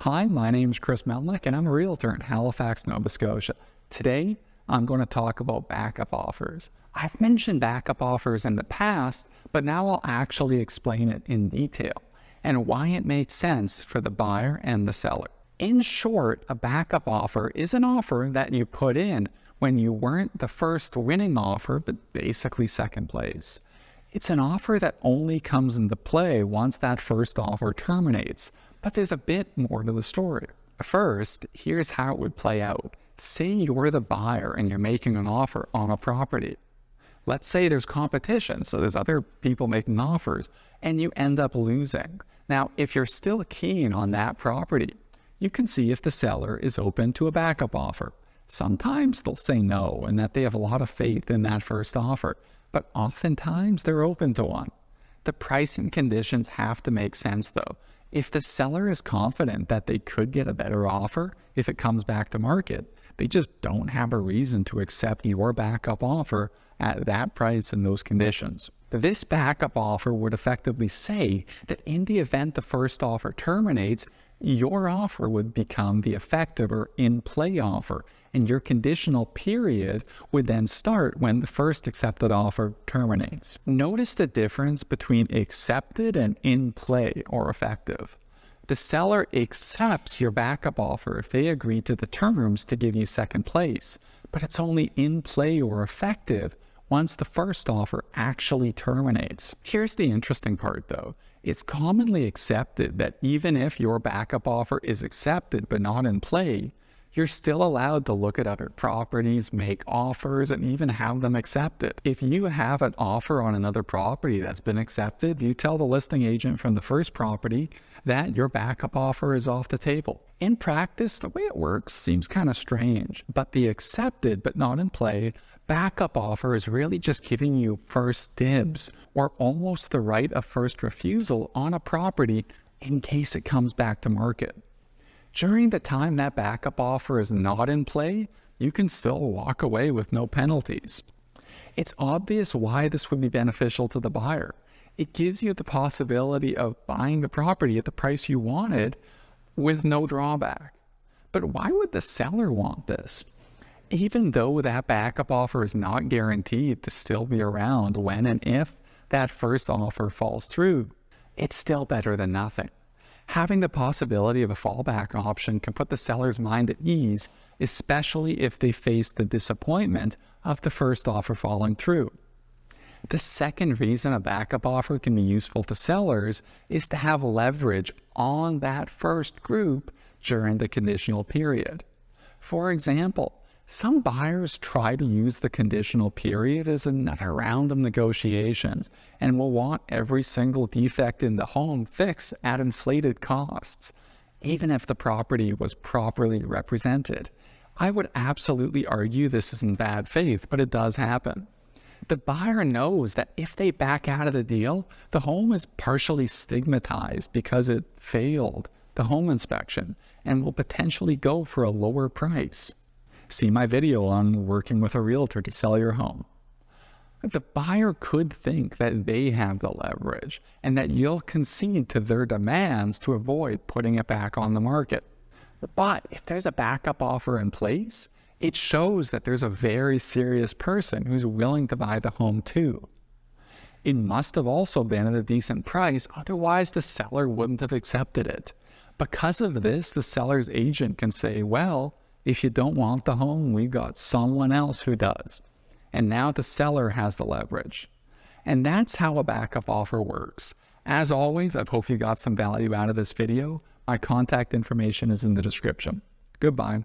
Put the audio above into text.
Hi, my name is Chris Melnick, and I'm a realtor in Halifax, Nova Scotia. Today, I'm going to talk about backup offers. I've mentioned backup offers in the past, but now I'll actually explain it in detail and why it makes sense for the buyer and the seller. In short, a backup offer is an offer that you put in when you weren't the first winning offer, but basically second place. It's an offer that only comes into play once that first offer terminates, but there's a bit more to the story. First, here's how it would play out. Say you're the buyer and you're making an offer on a property. Let's say there's competition, so there's other people making offers, and you end up losing. Now, if you're still keen on that property, you can see if the seller is open to a backup offer. Sometimes they'll say no and that they have a lot of faith in that first offer, but oftentimes they're open to one. The pricing conditions have to make sense though. If the seller is confident that they could get a better offer if it comes back to market, they just don't have a reason to accept your backup offer at that price and those conditions. This backup offer would effectively say that in the event the first offer terminates, your offer would become the effective or in-play offer, and your conditional period would then start when the first accepted offer terminates. Notice the difference between accepted and in-play or effective. The seller accepts your backup offer if they agree to the terms to give you second place, but it's only in-play or effective once the first offer actually terminates. Here's the interesting part though. It's commonly accepted that even if your backup offer is accepted but not in play, you're still allowed to look at other properties, make offers, and even have them accepted. If you have an offer on another property that's been accepted, you tell the listing agent from the first property that your backup offer is off the table. In practice, the way it works seems kind of strange, but the accepted but not in play backup offer is really just giving you first dibs or almost the right of first refusal on a property in case it comes back to market. During the time that backup offer is not in play, you can still walk away with no penalties. It's obvious why this would be beneficial to the buyer. It gives you the possibility of buying the property at the price you wanted with no drawback. But why would the seller want this? Even though that backup offer is not guaranteed to still be around when and if that first offer falls through, it's still better than nothing. Having the possibility of a fallback option can put the seller's mind at ease, especially if they face the disappointment of the first offer falling through. The second reason a backup offer can be useful to sellers is to have leverage on that first group during the conditional period. For example, some buyers try to use the conditional period as another round of negotiations and will want every single defect in the home fixed at inflated costs, even if the property was properly represented. I would absolutely argue this is in bad faith, but it does happen. The buyer knows that if they back out of the deal, the home is partially stigmatized because it failed the home inspection and will potentially go for a lower price. See my video on working with a realtor to sell your home. The buyer could think that they have the leverage and that you'll concede to their demands to avoid putting it back on the market. But if there's a backup offer in place, it shows that there's a very serious person who's willing to buy the home too. It must have also been at a decent price, otherwise the seller wouldn't have accepted it. Because of this, the seller's agent can say, well, if you don't want the home, we've got someone else who does. And now the seller has the leverage. And that's how a backup offer works. As always, I hope you got some value out of this video. My contact information is in the description. Goodbye.